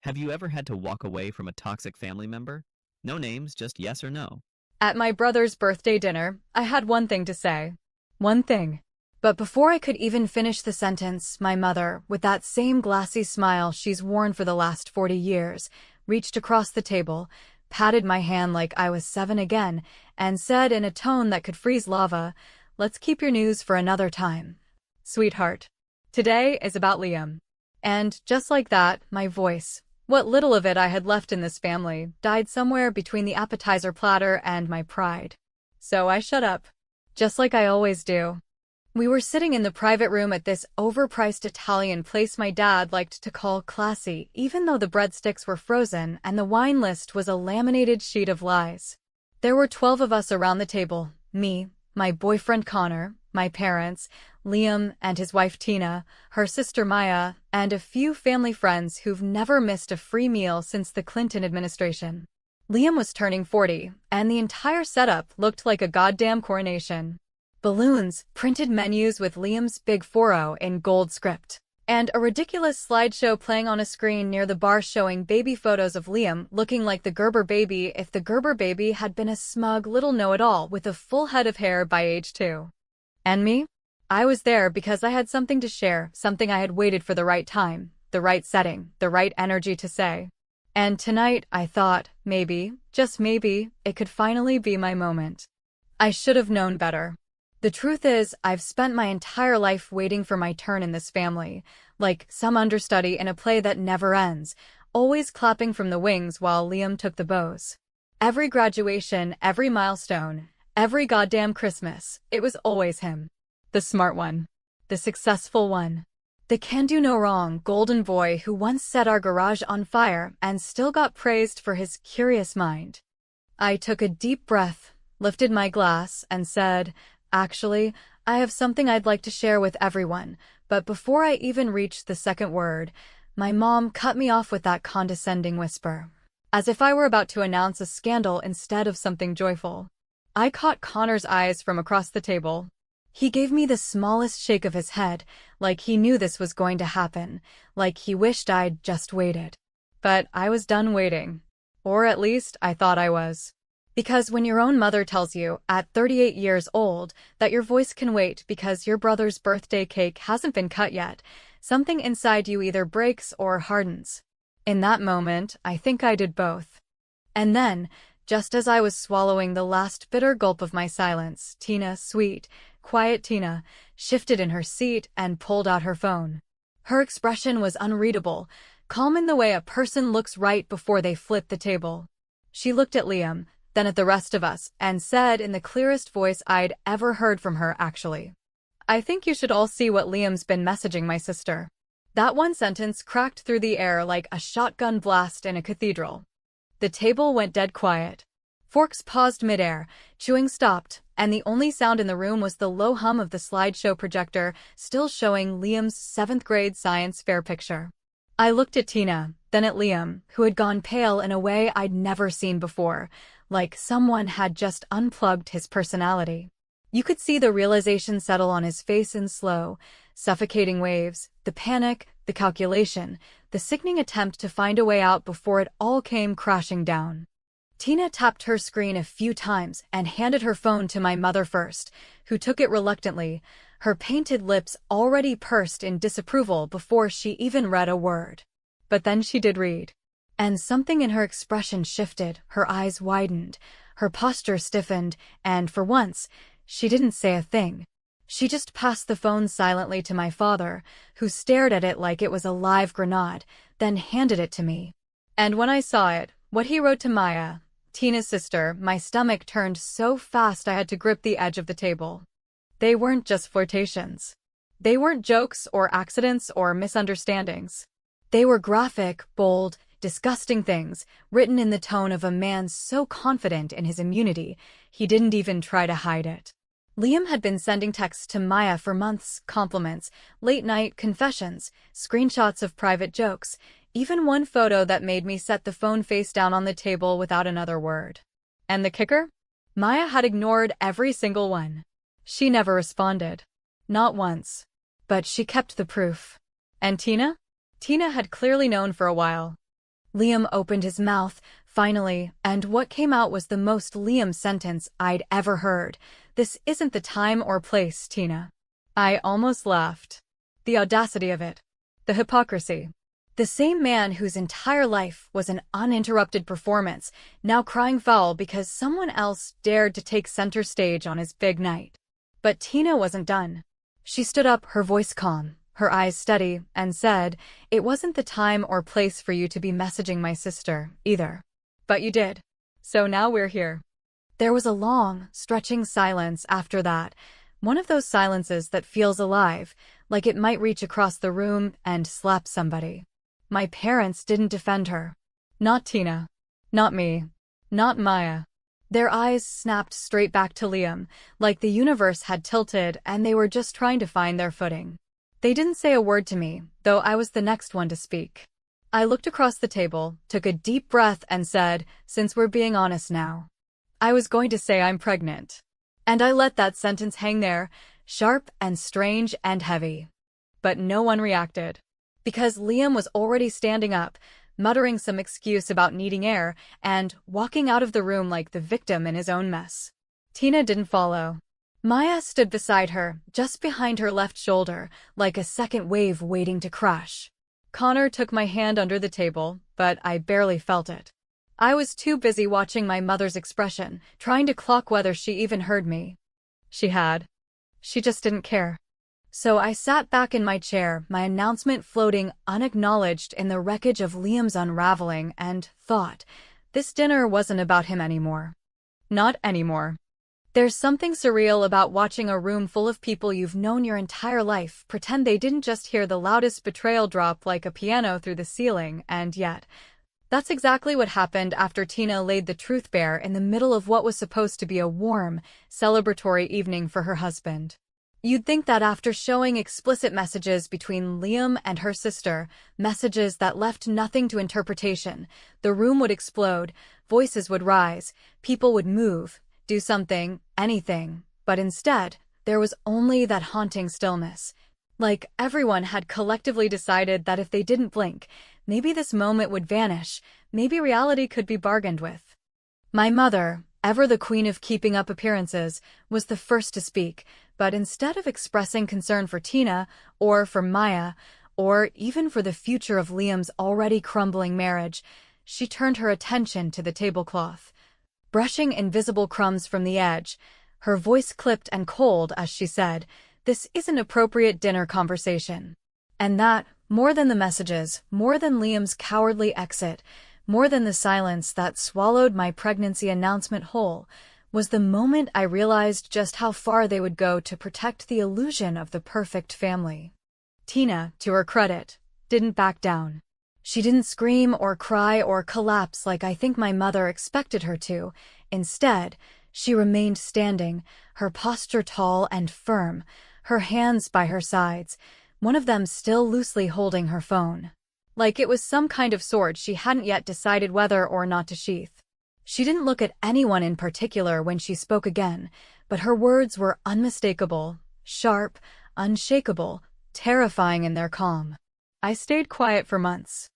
Have you ever had to walk away from a toxic family member? No names, just yes or no. At my brother's birthday dinner, I had one thing to say. One thing. But before I could even finish the sentence, my mother, with that same glassy smile she's worn for the last 40 years, reached across the table, patted my hand like I was 7 again, and said in a tone that could freeze lava, "Let's keep your news for another time. Sweetheart. Today is about Liam." And just like that, my voice, what little of it I had left in this family, died somewhere between the appetizer platter and my pride. So I shut up. Just like I always do. We were sitting in the private room at this overpriced Italian place my dad liked to call classy, even though the breadsticks were frozen and the wine list was a laminated sheet of lies. There were 12 of us around the table, me, my boyfriend Connor, my parents, Liam and his wife Tina, her sister Maya, and a few family friends who've never missed a free meal since the Clinton administration. Liam was turning 40, and the entire setup looked like a goddamn coronation. Balloons, printed menus with Liam's big 4-0 in gold script, and a ridiculous slideshow playing on a screen near the bar showing baby photos of Liam looking like the Gerber baby if the Gerber baby had been a smug little know-it-all with a full head of hair by age 2. And me? I was there because I had something to share, something I had waited for the right time, the right setting, the right energy to say. And tonight, I thought, maybe, just maybe, it could finally be my moment. I should have known better. The truth is, I've spent my entire life waiting for my turn in this family, like some understudy in a play that never ends, always clapping from the wings while Liam took the bows. Every graduation, every milestone, every goddamn Christmas, it was always him. The smart one. The successful one. The can-do-no-wrong golden boy who once set our garage on fire and still got praised for his curious mind. I took a deep breath, lifted my glass, and said, "Actually, I have something I'd like to share with everyone," but before I even reached the second word, my mom cut me off with that condescending whisper, as if I were about to announce a scandal instead of something joyful. I caught Connor's eyes from across the table. He gave me the smallest shake of his head, like he knew this was going to happen, like he wished I'd just waited. But I was done waiting. Or at least, I thought I was. Because when your own mother tells you, at 38 years old, that your voice can wait because your brother's birthday cake hasn't been cut yet, something inside you either breaks or hardens. In that moment, I think I did both. And then, just as I was swallowing the last bitter gulp of my silence, Tina, sweet, quiet Tina, shifted in her seat and pulled out her phone. Her expression was unreadable, calm in the way a person looks right before they flip the table. She looked at Liam, then at the rest of us, and said in the clearest voice I'd ever heard from her actually, "I think you should all see what Liam's been messaging my sister." That one sentence cracked through the air like a shotgun blast in a cathedral. The table went dead quiet. Forks paused midair, chewing stopped, and the only sound in the room was the low hum of the slideshow projector still showing Liam's 7th grade science fair picture. I looked at Tina, then at Liam, who had gone pale in a way I'd never seen before, like someone had just unplugged his personality. You could see the realization settle on his face in slow, suffocating waves, the panic, the calculation, the sickening attempt to find a way out before it all came crashing down. Tina tapped her screen a few times and handed her phone to my mother first, who took it reluctantly, her painted lips already pursed in disapproval before she even read a word. But then she did read. And something in her expression shifted, her eyes widened, her posture stiffened, and for once, she didn't say a thing. She just passed the phone silently to my father, who stared at it like it was a live grenade, then handed it to me. And when I saw it, what he wrote to Maya, Tina's sister, my stomach turned so fast I had to grip the edge of the table. They weren't just flirtations. They weren't jokes or accidents or misunderstandings. They were graphic, bold, disgusting things, written in the tone of a man so confident in his immunity, he didn't even try to hide it. Liam had been sending texts to Maya for months, compliments, late-night confessions, screenshots of private jokes, even one photo that made me set the phone face down on the table without another word. And the kicker? Maya had ignored every single one. She never responded. Not once. But she kept the proof. And Tina? Tina had clearly known for a while. Liam opened his mouth, finally, and what came out was the most Liam sentence I'd ever heard. "This isn't the time or place, Tina." I almost laughed. The audacity of it. The hypocrisy. The same man whose entire life was an uninterrupted performance, now crying foul because someone else dared to take center stage on his big night. But Tina wasn't done. She stood up, her voice calm, her eyes steady, and said, "It wasn't the time or place for you to be messaging my sister, either. But you did. So now we're here." There was a long, stretching silence after that, one of those silences that feels alive, like it might reach across the room and slap somebody. My parents didn't defend her. Not Tina. Not me. Not Maya. Their eyes snapped straight back to Liam, like the universe had tilted and they were just trying to find their footing. They didn't say a word to me, though I was the next one to speak. I looked across the table, took a deep breath and said, "Since we're being honest now." I was going to say I'm pregnant. And I let that sentence hang there, sharp and strange and heavy. But no one reacted. Because Liam was already standing up, muttering some excuse about needing air, and walking out of the room like the victim in his own mess. Tina didn't follow. Maya stood beside her, just behind her left shoulder, like a second wave waiting to crash. Connor took my hand under the table, but I barely felt it. I was too busy watching my mother's expression, trying to clock whether she even heard me. She had. She just didn't care. So I sat back in my chair, my announcement floating unacknowledged in the wreckage of Liam's unraveling, and thought, this dinner wasn't about him anymore. Not anymore. There's something surreal about watching a room full of people you've known your entire life pretend they didn't just hear the loudest betrayal drop like a piano through the ceiling, and yet, that's exactly what happened after Tina laid the truth bare in the middle of what was supposed to be a warm, celebratory evening for her husband. You'd think that after showing explicit messages between Liam and her sister, messages that left nothing to interpretation, the room would explode, voices would rise, people would move, do something, anything, but instead, there was only that haunting stillness. Like everyone had collectively decided that if they didn't blink, maybe this moment would vanish, maybe reality could be bargained with. My mother, ever the queen of keeping up appearances, was the first to speak, but instead of expressing concern for Tina, or for Maya, or even for the future of Liam's already crumbling marriage, she turned her attention to the tablecloth. Brushing invisible crumbs from the edge, her voice clipped and cold as she said, "This isn't appropriate dinner conversation." And that, more than the messages, more than Liam's cowardly exit, more than the silence that swallowed my pregnancy announcement whole, was the moment I realized just how far they would go to protect the illusion of the perfect family. Tina, to her credit, didn't back down. She didn't scream or cry or collapse like I think my mother expected her to. Instead, she remained standing, her posture tall and firm, her hands by her sides, one of them still loosely holding her phone. Like it was some kind of sword she hadn't yet decided whether or not to sheath. She didn't look at anyone in particular when she spoke again, but her words were unmistakable, sharp, unshakable, terrifying in their calm. I stayed quiet for months.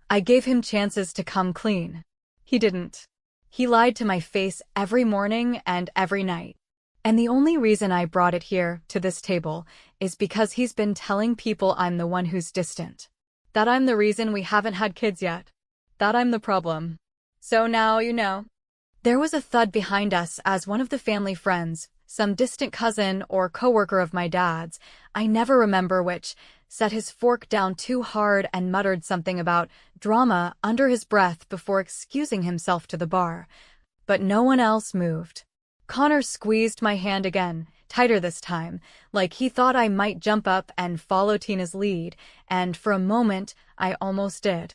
I gave him chances to come clean. He didn't. He lied to my face every morning and every night. And the only reason I brought it here, to this table, is because he's been telling people I'm the one who's distant. That I'm the reason we haven't had kids yet. That I'm the problem. So now you know. There was a thud behind us as one of the family friends, some distant cousin or coworker of my dad's, I never remember which, set his fork down too hard and muttered something about drama under his breath before excusing himself to the bar. But no one else moved. Connor squeezed my hand again, tighter this time, like he thought I might jump up and follow Tina's lead, and for a moment, I almost did.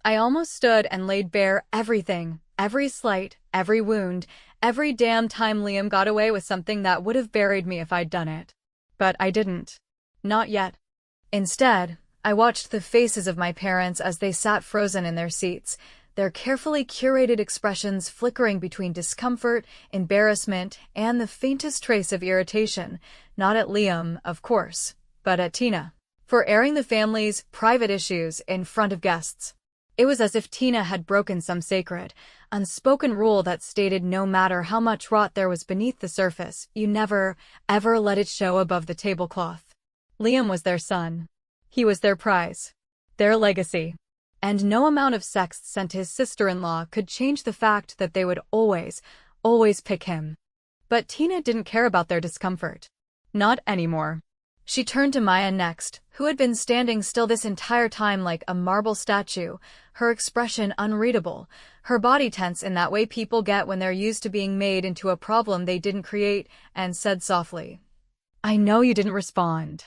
I almost stood and laid bare everything, every slight, every wound, every damn time Liam got away with something that would have buried me if I'd done it. But I didn't. Not yet. Instead, I watched the faces of my parents as they sat frozen in their seats, their carefully curated expressions flickering between discomfort, embarrassment, and the faintest trace of irritation, not at Liam, of course, but at Tina, for airing the family's private issues in front of guests. It was as if Tina had broken some sacred, unspoken rule that stated no matter how much rot there was beneath the surface, you never, ever let it show above the tablecloth. Liam was their son. He was their prize. Their legacy. And no amount of sex sent his sister-in-law could change the fact that they would always, always pick him. But Tina didn't care about their discomfort. Not anymore. She turned to Maya next, who had been standing still this entire time like a marble statue, her expression unreadable, her body tense in that way people get when they're used to being made into a problem they didn't create, and said softly, "I know you didn't respond.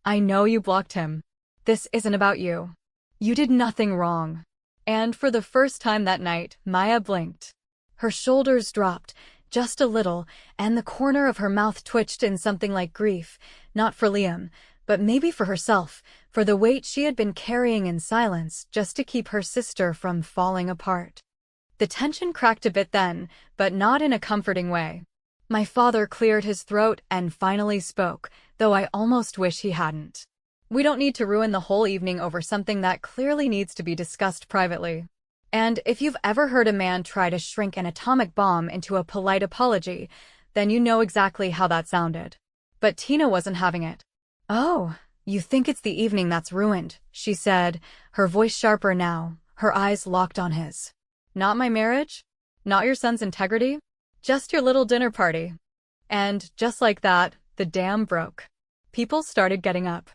I know you blocked him. This isn't about you. You did nothing wrong." And for the first time that night, Maya blinked. Her shoulders dropped, just a little, and the corner of her mouth twitched in something like grief, not for Liam, but maybe for herself, for the weight she had been carrying in silence just to keep her sister from falling apart. The tension cracked a bit then, but not in a comforting way. My father cleared his throat and finally spoke, though I almost wish he hadn't. "We don't need to ruin the whole evening over something that clearly needs to be discussed privately. And if you've ever heard a man try to shrink an atomic bomb into a polite apology, then you know exactly how that sounded." But Tina wasn't having it. "Oh, you think it's the evening that's ruined," she said, her voice sharper now, her eyes locked on his. "Not my marriage? Not your son's integrity? Just your little dinner party." And just like that, the dam broke. People started getting up.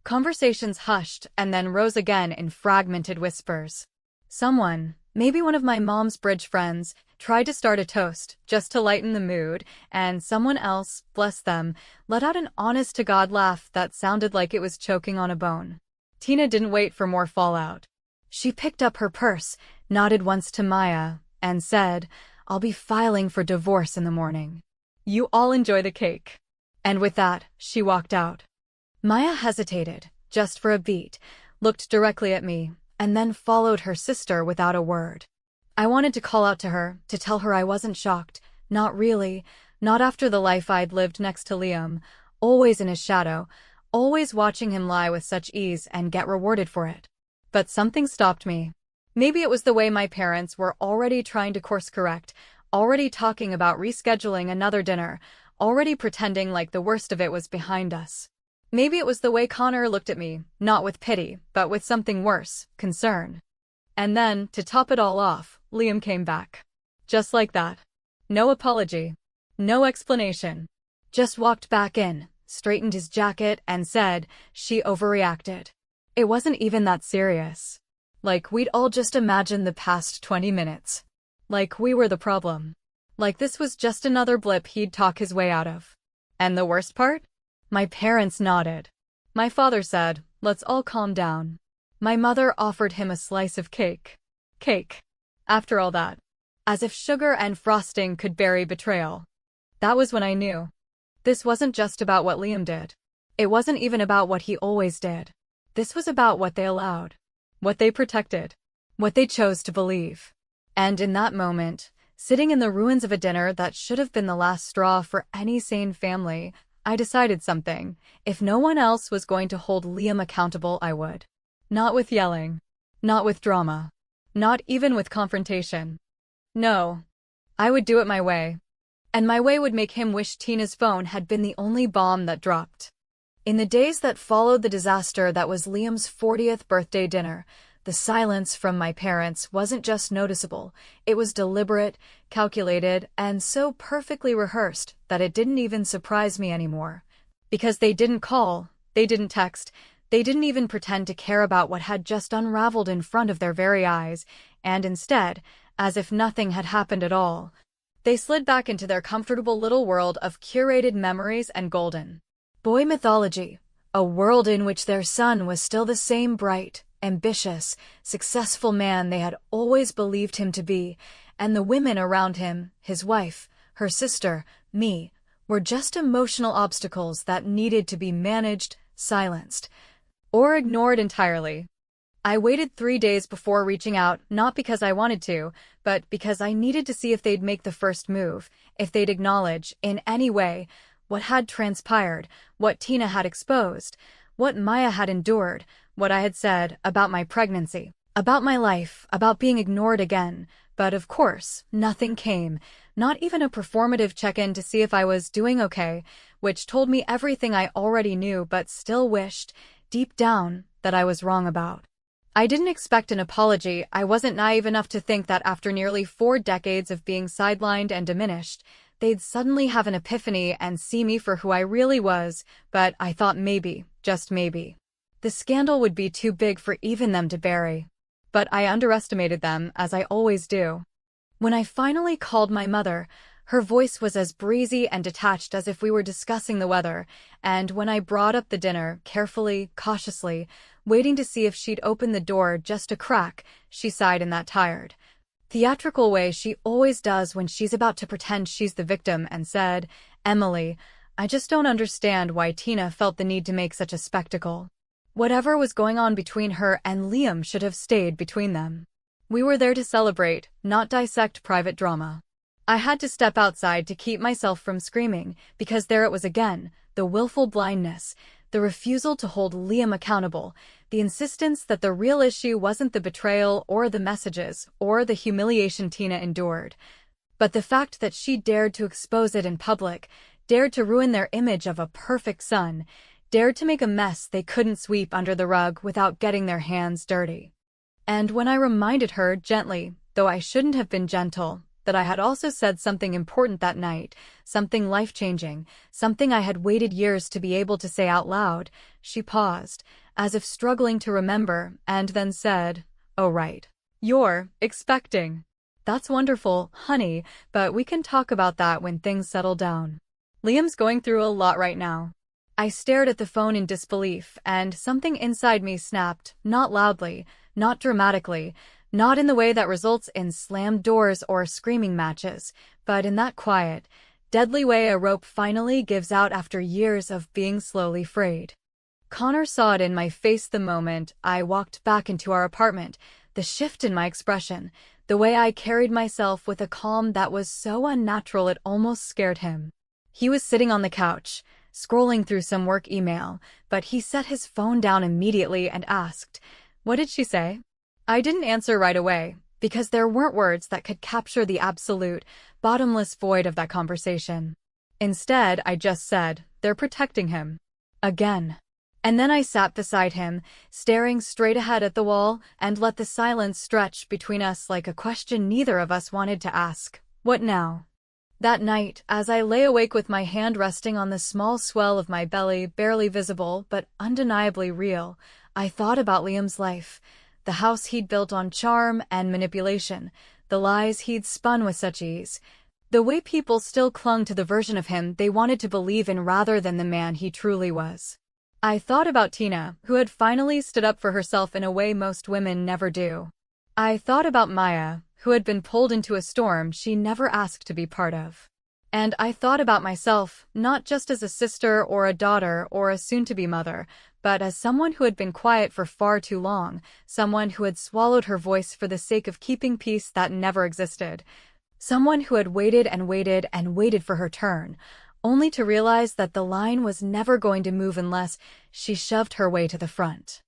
Conversations hushed and then rose again in fragmented whispers. Someone, maybe one of my mom's bridge friends, tried to start a toast, just to lighten the mood, and someone else, bless them, let out an honest-to-God laugh that sounded like it was choking on a bone. Tina didn't wait for more fallout. She picked up her purse, nodded once to Maya, and said, "I'll be filing for divorce in the morning. You all enjoy the cake." And with that, she walked out. Maya hesitated, just for a beat, looked directly at me, and then followed her sister without a word. I wanted to call out to her, to tell her I wasn't shocked, not really, not after the life I'd lived next to Liam, always in his shadow, always watching him lie with such ease and get rewarded for it. But something stopped me. Maybe it was the way my parents were already trying to course correct, already talking about rescheduling another dinner, already pretending like the worst of it was behind us. Maybe it was the way Connor looked at me, not with pity, but with something worse, concern. And then, to top it all off, Liam came back. Just like that. No apology. No explanation. Just walked back in, straightened his jacket, and said, "She overreacted. It wasn't even that serious. Like we'd all just imagined the past 20 minutes. Like we were the problem. Like this was just another blip he'd talk his way out of." And the worst part? My parents nodded. My father said, "Let's all calm down." My mother offered him a slice of cake. Cake. After all that. As if sugar and frosting could bury betrayal. That was when I knew. This wasn't just about what Liam did. It wasn't even about what he always did. This was about what they allowed. What they protected. What they chose to believe. And in that moment, sitting in the ruins of a dinner that should have been the last straw for any sane family, I decided something. If no one else was going to hold Liam accountable, I would. Not with yelling. Not with drama. Not even with confrontation. No. I would do it my way. And my way would make him wish Tina's phone had been the only bomb that dropped. In the days that followed the disaster that was Liam's 40th birthday dinner, the silence from my parents wasn't just noticeable, it was deliberate, calculated, and so perfectly rehearsed that it didn't even surprise me anymore. Because they didn't call, they didn't text, they didn't even pretend to care about what had just unraveled in front of their very eyes, and instead, as if nothing had happened at all, they slid back into their comfortable little world of curated memories and golden boy mythology, a world in which their son was still the same bright, ambitious, successful man they had always believed him to be, and the women around him, his wife, her sister, me, were just emotional obstacles that needed to be managed, silenced, or ignored entirely. I waited 3 days before reaching out, not because I wanted to, but because I needed to see if they'd make the first move, if they'd acknowledge, in any way, what had transpired, what Tina had exposed, what Maya had endured, what I had said about my pregnancy. About my life, about being ignored again. But of course, nothing came. Not even a performative check-in to see if I was doing okay, which told me everything I already knew but still wished, deep down, that I was wrong about. I didn't expect an apology. I wasn't naive enough to think that after nearly 4 decades of being sidelined and diminished, they'd suddenly have an epiphany and see me for who I really was, but I thought maybe, just maybe, the scandal would be too big for even them to bury. But I underestimated them, as I always do. When I finally called my mother, her voice was as breezy and detached as if we were discussing the weather, and when I brought up the dinner, carefully, cautiously, waiting to see if she'd open the door just a crack, she sighed in that tired, theatrical way she always does when she's about to pretend she's the victim and said, "Emily, I just don't understand why Tina felt the need to make such a spectacle. Whatever was going on between her and Liam should have stayed between them. We were there to celebrate, not dissect private drama." I had to step outside to keep myself from screaming, because there it was again, the willful blindness, the refusal to hold Liam accountable, the insistence that the real issue wasn't the betrayal or the messages or the humiliation Tina endured, but the fact that she dared to expose it in public, dared to ruin their image of a perfect son, dared to make a mess they couldn't sweep under the rug without getting their hands dirty. And when I reminded her gently, though I shouldn't have been gentle, that I had also said something important that night, something life-changing, something I had waited years to be able to say out loud, she paused, as if struggling to remember, and then said, "Oh right. You're expecting. That's wonderful, honey, but we can talk about that when things settle down. Liam's going through a lot right now." I stared at the phone in disbelief, and something inside me snapped, not loudly, not dramatically, not in the way that results in slammed doors or screaming matches, but in that quiet, deadly way a rope finally gives out after years of being slowly frayed. Connor saw it in my face the moment I walked back into our apartment, the shift in my expression, the way I carried myself with a calm that was so unnatural it almost scared him. He was sitting on the couch, scrolling through some work email, but he set his phone down immediately and asked, "What did she say?" I didn't answer right away, because there weren't words that could capture the absolute, bottomless void of that conversation. Instead, I just said, "They're protecting him. Again." And then I sat beside him, staring straight ahead at the wall, and let the silence stretch between us like a question neither of us wanted to ask. What now? That night, as I lay awake with my hand resting on the small swell of my belly, barely visible but undeniably real, I thought about Liam's life, the house he'd built on charm and manipulation, the lies he'd spun with such ease, the way people still clung to the version of him they wanted to believe in rather than the man he truly was. I thought about Tina, who had finally stood up for herself in a way most women never do. I thought about Maya, who had been pulled into a storm she never asked to be part of. And I thought about myself, not just as a sister or a daughter or a soon-to-be mother, but as someone who had been quiet for far too long, someone who had swallowed her voice for the sake of keeping peace that never existed, someone who had waited and waited and waited for her turn, only to realize that the line was never going to move unless she shoved her way to the front.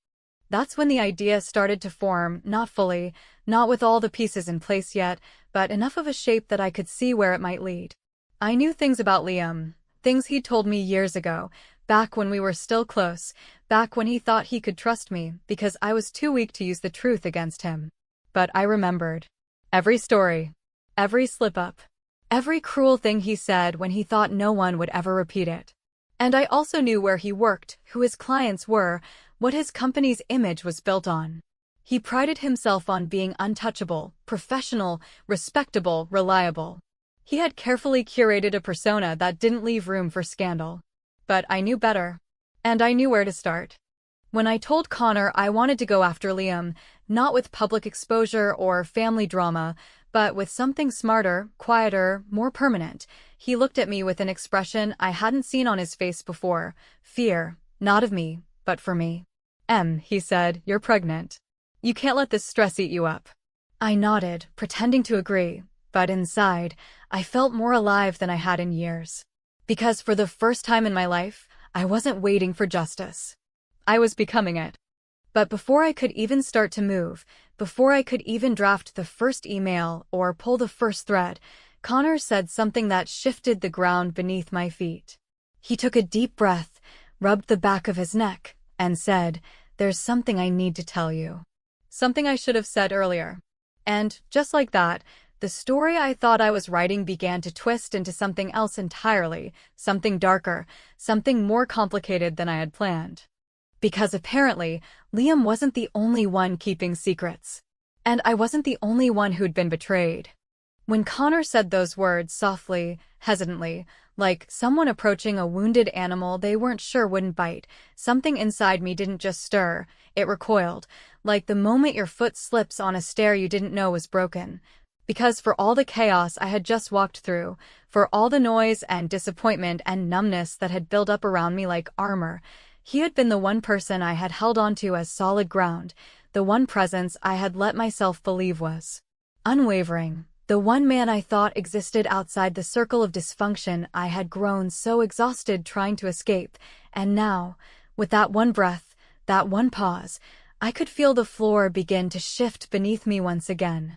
That's when the idea started to form, not fully, not with all the pieces in place yet, but enough of a shape that I could see where it might lead. I knew things about Liam, things he'd told me years ago, back when we were still close, back when he thought he could trust me, because I was too weak to use the truth against him. But I remembered. Every story. Every slip-up. Every cruel thing he said when he thought no one would ever repeat it. And I also knew where he worked, who his clients were, what his company's image was built on. He prided himself on being untouchable, professional, respectable, reliable. He had carefully curated a persona that didn't leave room for scandal. But I knew better. And I knew where to start. When I told Connor I wanted to go after Liam, not with public exposure or family drama, but with something smarter, quieter, more permanent, he looked at me with an expression I hadn't seen on his face before. Fear, not of me, but for me. He said, "You're pregnant. You can't let this stress eat you up." I nodded, pretending to agree, but inside, I felt more alive than I had in years. Because for the first time in my life, I wasn't waiting for justice. I was becoming it. But before I could even start to move, Before I could even draft the first email or pull the first thread, Connor said something that shifted the ground beneath my feet. He took a deep breath, rubbed the back of his neck, and said, "There's something I need to tell you." Something I should have said earlier. And, just like that, the story I thought I was writing began to twist into something else entirely, something darker, something more complicated than I had planned. Because apparently, Liam wasn't the only one keeping secrets. And I wasn't the only one who'd been betrayed. When Connor said those words softly, hesitantly, like someone approaching a wounded animal they weren't sure wouldn't bite, something inside me didn't just stir, it recoiled, like the moment your foot slips on a stair you didn't know was broken. Because for all the chaos I had just walked through, for all the noise and disappointment and numbness that had built up around me like armor, he had been the one person I had held onto as solid ground, the one presence I had let myself believe was unwavering. The one man I thought existed outside the circle of dysfunction I had grown so exhausted trying to escape, and now, with that one breath, that one pause, I could feel the floor begin to shift beneath me once again.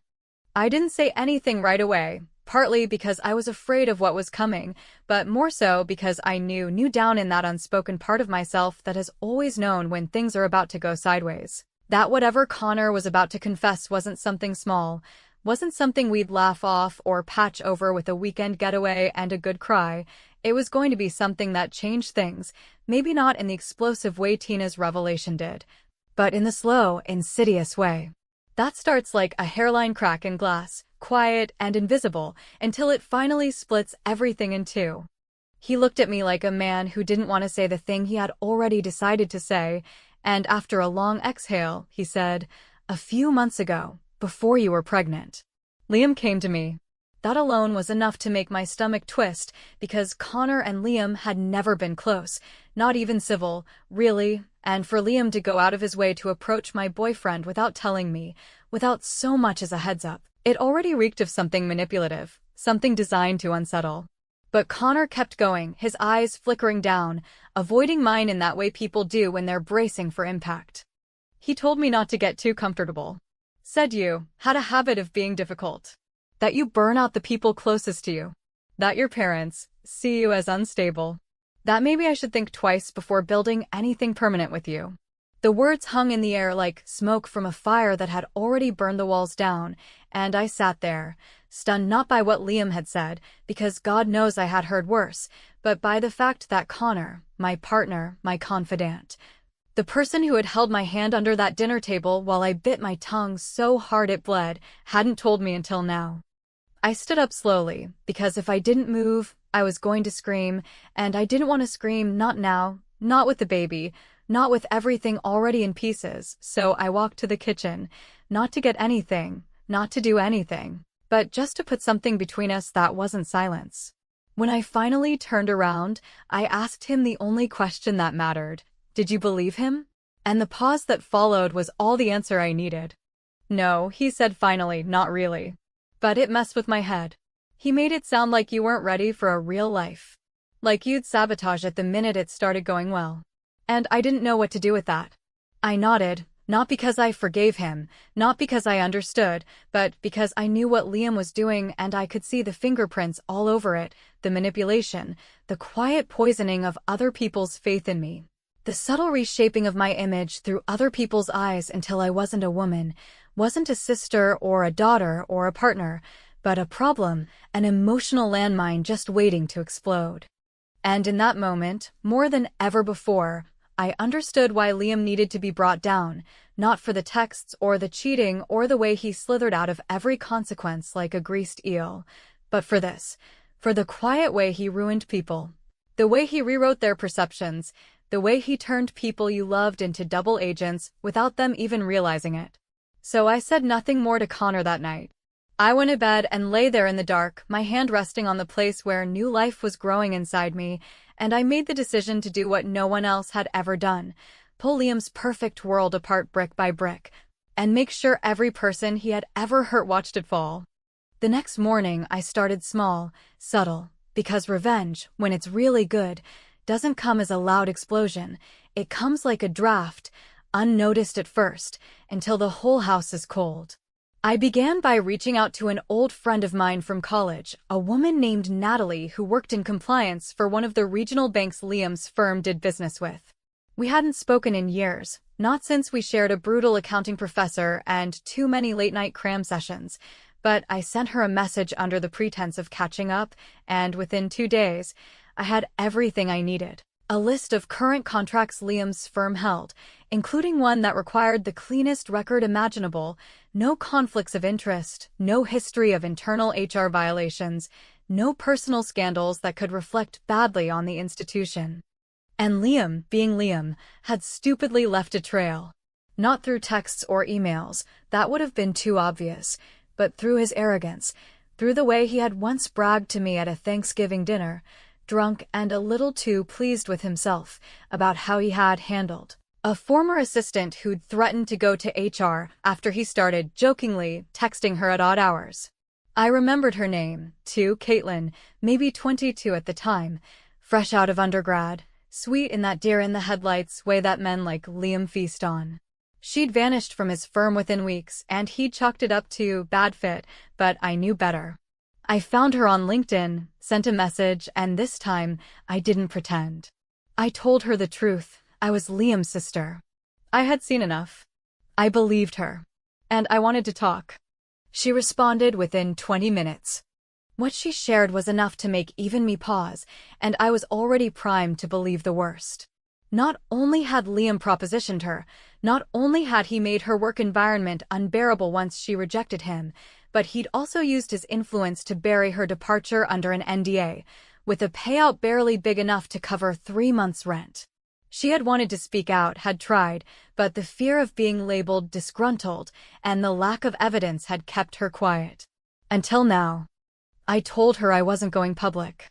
I didn't say anything right away, partly because I was afraid of what was coming, but more so because I knew down in that unspoken part of myself that has always known when things are about to go sideways. That whatever Connor was about to confess wasn't something small, wasn't something we'd laugh off or patch over with a weekend getaway and a good cry. It was going to be something that changed things, maybe not in the explosive way Tina's revelation did, but in the slow, insidious way. That starts like a hairline crack in glass, quiet and invisible, until it finally splits everything in two. He looked at me like a man who didn't want to say the thing he had already decided to say, and after a long exhale, he said, "A few months ago, before you were pregnant, Liam came to me." That alone was enough to make my stomach twist, because Connor and Liam had never been close, not even civil, really, and for Liam to go out of his way to approach my boyfriend without telling me, without so much as a heads up, it already reeked of something manipulative, something designed to unsettle. But Connor kept going, his eyes flickering down, avoiding mine in that way people do when they're bracing for impact. He told me not to get too comfortable. Said you had a habit of being difficult. That you burn out the people closest to you. That your parents see you as unstable. That maybe I should think twice before building anything permanent with you. The words hung in the air like smoke from a fire that had already burned the walls down, and I sat there, stunned not by what Liam had said, because God knows I had heard worse, but by the fact that Connor, my partner, my confidant, the person who had held my hand under that dinner table while I bit my tongue so hard it bled, hadn't told me until now. I stood up slowly, because if I didn't move, I was going to scream, and I didn't want to scream, not now, not with the baby, not with everything already in pieces, so I walked to the kitchen, not to get anything, not to do anything, but just to put something between us that wasn't silence. When I finally turned around, I asked him the only question that mattered. Did you believe him? And the pause that followed was all the answer I needed. No, he said finally, not really. But it messed with my head. He made it sound like you weren't ready for a real life. Like you'd sabotage it the minute it started going well. And I didn't know what to do with that. I nodded, not because I forgave him, not because I understood, but because I knew what Liam was doing and I could see the fingerprints all over it, the manipulation, the quiet poisoning of other people's faith in me. The subtle reshaping of my image through other people's eyes until I wasn't a woman, wasn't a sister or a daughter or a partner, but a problem, an emotional landmine just waiting to explode. And in that moment, more than ever before, I understood why Liam needed to be brought down, not for the texts or the cheating or the way he slithered out of every consequence like a greased eel, but for this, for the quiet way he ruined people, the way he rewrote their perceptions, the way he turned people you loved into double agents without them even realizing it. So I said nothing more to Connor that night. I went to bed and lay there in the dark, my hand resting on the place where new life was growing inside me, and I made the decision to do what no one else had ever done, pull Liam's perfect world apart brick by brick, and make sure every person he had ever hurt watched it fall. The next morning I started small, subtle, because revenge, when it's really good, doesn't come as a loud explosion. It comes like a draft, unnoticed at first, until the whole house is cold. I began by reaching out to an old friend of mine from college, a woman named Natalie who worked in compliance for one of the regional banks Liam's firm did business with. We hadn't spoken in years, not since we shared a brutal accounting professor and too many late-night cram sessions, but I sent her a message under the pretense of catching up, and within 2 days, I had everything I needed. A list of current contracts Liam's firm held, including one that required the cleanest record imaginable, no conflicts of interest, no history of internal HR violations, no personal scandals that could reflect badly on the institution. And Liam, being Liam, had stupidly left a trail. Not through texts or emails, that would have been too obvious, but through his arrogance, through the way he had once bragged to me at a Thanksgiving dinner, drunk and a little too pleased with himself about how he had handled a former assistant who'd threatened to go to HR after he started jokingly texting her at odd hours. I remembered her name, too, Caitlin, maybe 22 at the time, fresh out of undergrad, sweet in that deer-in-the-headlights way that men like Liam feast on. She'd vanished from his firm within weeks, and he'd chalked it up to bad fit, but I knew better. I found her on LinkedIn, sent a message, and this time, I didn't pretend. I told her the truth. I was Liam's sister. I had seen enough. I believed her. And I wanted to talk. She responded within 20 minutes. What she shared was enough to make even me pause, and I was already primed to believe the worst. Not only had Liam propositioned her, not only had he made her work environment unbearable once she rejected him, but he'd also used his influence to bury her departure under an NDA, with a payout barely big enough to cover 3 months' rent. She had wanted to speak out, had tried, but the fear of being labeled disgruntled and the lack of evidence had kept her quiet. Until now. I told her I wasn't going public.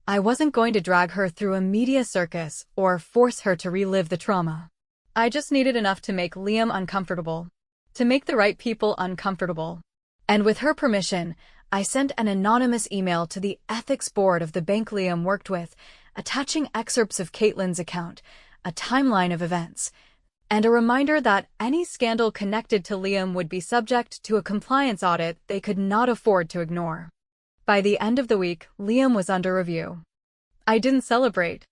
I wasn't going to drag her through a media circus or force her to relive the trauma. I just needed enough to make Liam uncomfortable. To make the right people uncomfortable. And with her permission, I sent an anonymous email to the ethics board of the bank Liam worked with, attaching excerpts of Caitlin's account, a timeline of events, and a reminder that any scandal connected to Liam would be subject to a compliance audit they could not afford to ignore. By the end of the week, Liam was under review. I didn't celebrate.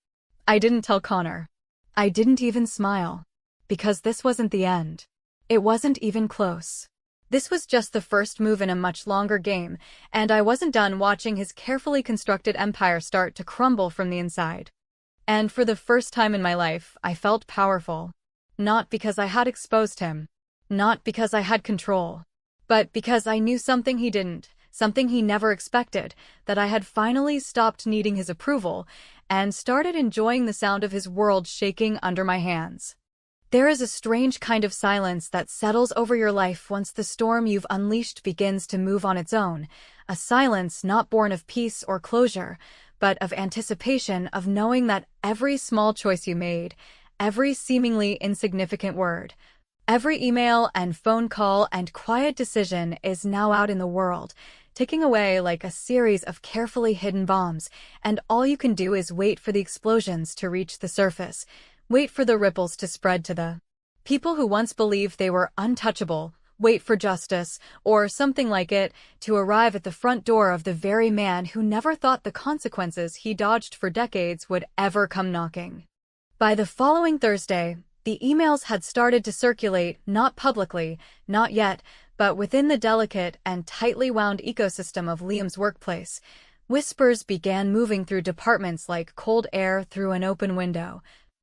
I didn't tell Connor. I didn't even smile. Because this wasn't the end. It wasn't even close. This was just the first move in a much longer game, and I wasn't done watching his carefully constructed empire start to crumble from the inside. And for the first time in my life, I felt powerful. Not because I had exposed him. Not because I had control. But because I knew something he didn't, something he never expected, that I had finally stopped needing his approval and started enjoying the sound of his world shaking under my hands. There is a strange kind of silence that settles over your life once the storm you've unleashed begins to move on its own, a silence not born of peace or closure, but of anticipation of knowing that every small choice you made, every seemingly insignificant word, every email and phone call and quiet decision is now out in the world, ticking away like a series of carefully hidden bombs, and all you can do is wait for the explosions to reach the surface, wait for the ripples to spread to the people who once believed they were untouchable, wait for justice, or something like it, to arrive at the front door of the very man who never thought the consequences he dodged for decades would ever come knocking. By the following Thursday, the emails had started to circulate, not publicly, not yet, but within the delicate and tightly wound ecosystem of Liam's workplace. Whispers began moving through departments like cold air through an open window.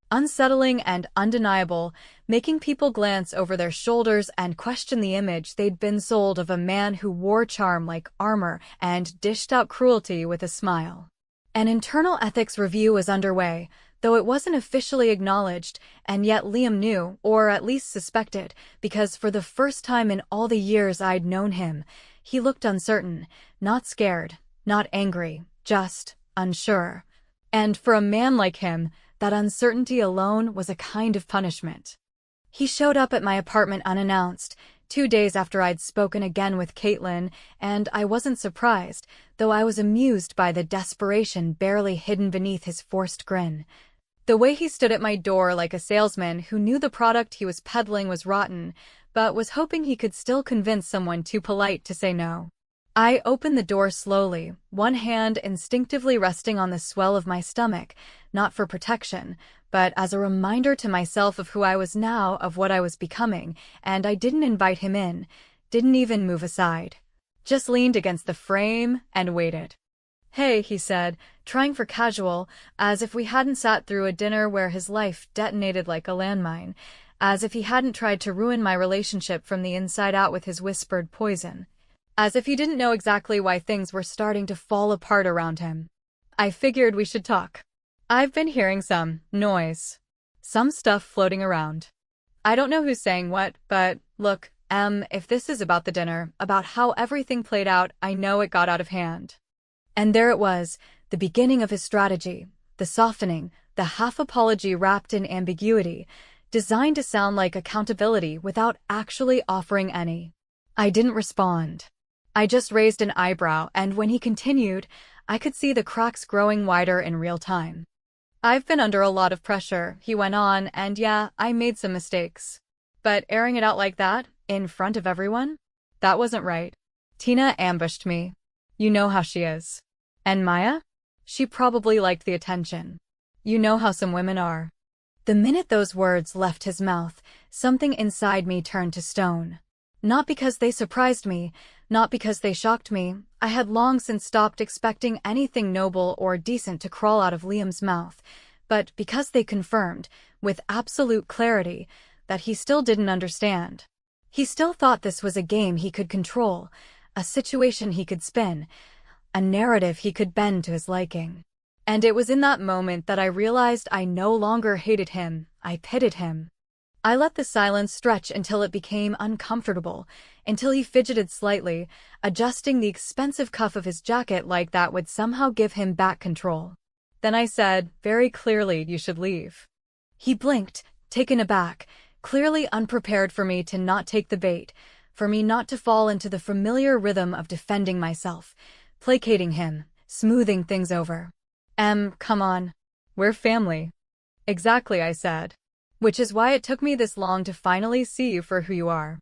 Unsettling and undeniable, making people glance over their shoulders and question the image they'd been sold of a man who wore charm like armor and dished out cruelty with a smile. An internal ethics review was underway, though it wasn't officially acknowledged, and yet Liam knew, or at least suspected, because for the first time in all the years I'd known him, he looked uncertain, not scared, not angry, just unsure. And for a man like him, that uncertainty alone was a kind of punishment. He showed up at my apartment unannounced, 2 days after I'd spoken again with Caitlin, and I wasn't surprised, though I was amused by the desperation barely hidden beneath his forced grin. The way he stood at my door like a salesman who knew the product he was peddling was rotten, but was hoping he could still convince someone too polite to say no. I opened the door slowly, one hand instinctively resting on the swell of my stomach, not for protection, but as a reminder to myself of who I was now, of what I was becoming, and I didn't invite him in, didn't even move aside. Just leaned against the frame and waited. "Hey," he said, trying for casual, as if we hadn't sat through a dinner where his life detonated like a landmine, as if he hadn't tried to ruin my relationship from the inside out with his whispered poison. As if he didn't know exactly why things were starting to fall apart around him. "I figured we should talk. I've been hearing some noise. Some stuff floating around. I don't know who's saying what, but look, if this is about the dinner, about how everything played out, I know it got out of hand." And there it was, the beginning of his strategy, the softening, the half-apology wrapped in ambiguity, designed to sound like accountability without actually offering any. I didn't respond. I just raised an eyebrow, and when he continued, I could see the cracks growing wider in real time. "I've been under a lot of pressure," he went on, "and yeah, I made some mistakes. But airing it out like that, in front of everyone? That wasn't right. Tina ambushed me. You know how she is. And Maya? She probably liked the attention. You know how some women are." The minute those words left his mouth, something inside me turned to stone. Not because they surprised me, not because they shocked me. I had long since stopped expecting anything noble or decent to crawl out of Liam's mouth, but because they confirmed, with absolute clarity, that he still didn't understand. He still thought this was a game he could control, a situation he could spin, a narrative he could bend to his liking. And it was in that moment that I realized I no longer hated him, I pitied him. I let the silence stretch until it became uncomfortable, until he fidgeted slightly, adjusting the expensive cuff of his jacket like that would somehow give him back control. Then I said, very clearly, "You should leave." He blinked, taken aback, clearly unprepared for me to not take the bait, for me not to fall into the familiar rhythm of defending myself, placating him, smoothing things over. Come on. We're family." "Exactly," I said. "Which is why it took me this long to finally see you for who you are."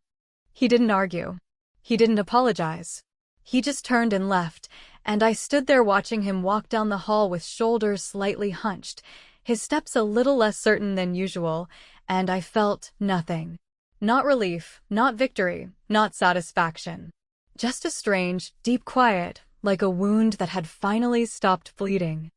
He didn't argue. He didn't apologize. He just turned and left, and I stood there watching him walk down the hall with shoulders slightly hunched, his steps a little less certain than usual, and I felt nothing. Not relief, not victory, not satisfaction. Just a strange, deep quiet, like a wound that had finally stopped bleeding.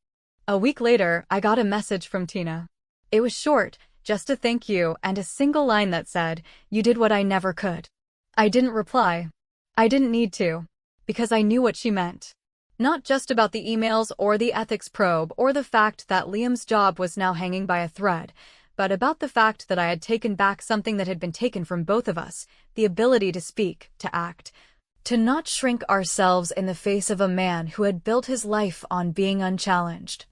A week later, I got a message from Tina. It was short, just a thank you and a single line that said, "You did what I never could." I didn't reply. I didn't need to, because I knew what she meant. Not just about the emails or the ethics probe or the fact that Liam's job was now hanging by a thread, but about the fact that I had taken back something that had been taken from both of us, the ability to speak, to act, to not shrink ourselves in the face of a man who had built his life on being unchallenged.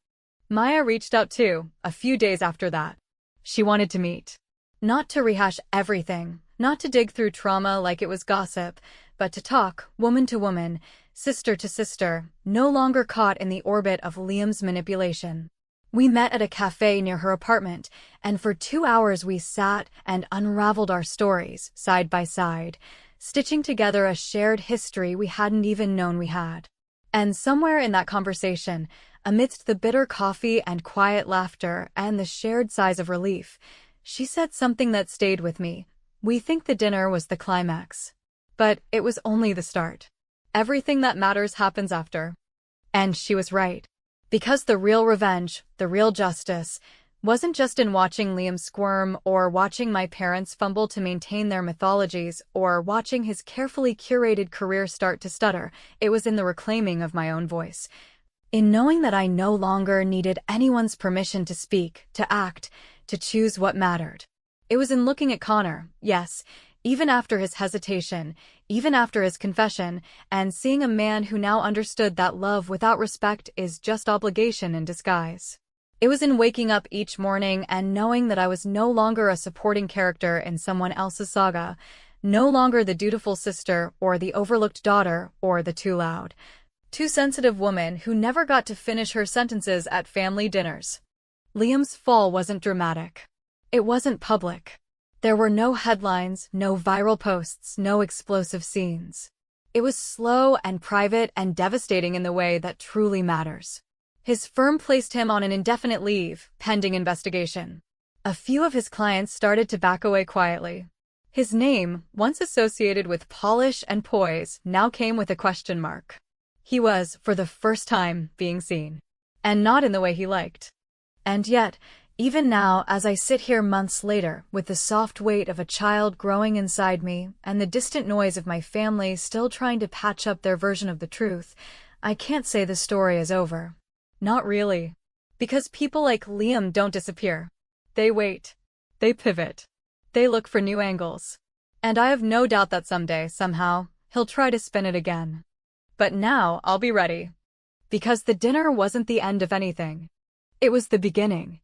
Maya reached out too, a few days after that. She wanted to meet. Not to rehash everything, not to dig through trauma like it was gossip, but to talk, woman to woman, sister to sister, no longer caught in the orbit of Liam's manipulation. We met at a cafe near her apartment, and for 2 hours we sat and unraveled our stories, side by side, stitching together a shared history we hadn't even known we had. And somewhere in that conversation, amidst the bitter coffee and quiet laughter and the shared sighs of relief, she said something that stayed with me. "We think the dinner was the climax. But it was only the start. Everything that matters happens after." And she was right. Because the real revenge, the real justice, wasn't just in watching Liam squirm or watching my parents fumble to maintain their mythologies or watching his carefully curated career start to stutter. It was in the reclaiming of my own voice. In knowing that I no longer needed anyone's permission to speak, to act, to choose what mattered. It was in looking at Connor, yes, even after his hesitation, even after his confession, and seeing a man who now understood that love without respect is just obligation in disguise. It was in waking up each morning and knowing that I was no longer a supporting character in someone else's saga, no longer the dutiful sister or the overlooked daughter or the too loud, too sensitive woman who never got to finish her sentences at family dinners. Liam's fall wasn't dramatic. It wasn't public. There were no headlines, no viral posts, no explosive scenes. It was slow and private and devastating in the way that truly matters. His firm placed him on an indefinite leave, pending investigation. A few of his clients started to back away quietly. His name, once associated with polish and poise, now came with a question mark. He was, for the first time, being seen. And not in the way he liked. And yet, even now, as I sit here months later, with the soft weight of a child growing inside me and the distant noise of my family still trying to patch up their version of the truth, I can't say the story is over. Not really. Because people like Liam don't disappear. They wait. They pivot. They look for new angles. And I have no doubt that someday, somehow, he'll try to spin it again. But now, I'll be ready. Because the dinner wasn't the end of anything. It was the beginning.